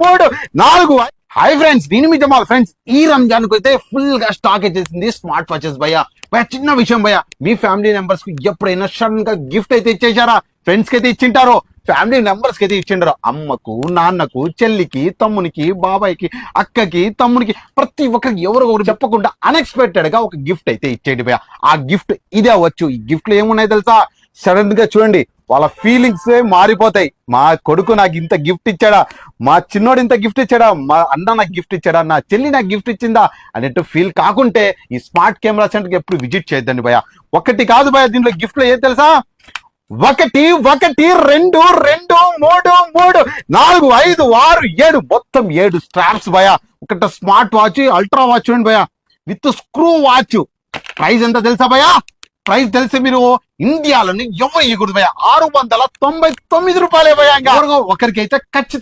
3 4 hi friends, నేను మీ Jamal. Friends, ఈ రంజాన్ కు అయితే ఫుల్ గా స్టాక్ వచ్చేసింది స్మార్ట్ వాచెస్ భయ్యా. చిన్న విషయం భయ్యా, మీ ఫ్యామిలీ మెంబర్స్ కి ఎప్పుడైనా సడన్ గా గిఫ్ట్ అయితే ఇచ్చేసారా? ఫ్రెండ్స్ కి అయితే ఇచ్చింటారో, ఫ్యామిలీ మెంబర్స్ కి అయితే ఇచ్చిండారు. అమ్మకు, నాన్నకు, చెల్లికి, తమ్మునికి, బాబాయ్కి, అక్కకి, తమ్మునికి, ప్రతి ఒక్కరికి ఎవరు ఒకరు చెప్పకుండా అన్ఎక్స్పెక్టెడ్ గా ఒక గిఫ్ట్ అయితే ఇచ్చేయండి భయ్యా. ఆ గిఫ్ట్ ఇదే అవ్వచ్చు. ఈ గిఫ్ట్ లో ఏమున్నాయి తెలుసా? సడన్ గా చూడండి, వాళ్ళ ఫీలింగ్స్ మారిపోతాయి. మా కొడుకు నాకు ఇంత గిఫ్ట్ ఇచ్చాడా, మా చిన్నోడు ఇంత గిఫ్ట్ ఇచ్చాడా, మా అన్న నాకు గిఫ్ట్ ఇచ్చాడా, నా చెల్లి నాకు గిఫ్ట్ ఇచ్చిందా అన్నట్టు ఫీల్ కాకుంటే ఈ స్మార్ట్ కెమెరా సెంటర్కి ఎప్పుడు విజిట్ చేయొద్దండి భయ్యా. ఒకటి కాదు భయ్యా, దీంట్లో గిఫ్ట్ లో ఏం తెలుసా? 1 1 2 2 3 3 4 5 6 7 మొత్తం 7 స్ట్రాప్స్ భయ్యా. ఒకటి స్మార్ట్ వాచ్, అల్ట్రా వాచ్ చూడండి భయ్యా, విత్ స్క్రూ వాచ్. ప్రైస్ ఎంత తెలుసా భయ్యా? ప్రైస్ తెలిసి మీరు ఇండియాలోని ఎవరు ఇవ్వకూడదు భయ్యా. 699 రూపాయలే భయ్యా. ఒకరికైతే ఖచ్చితంగా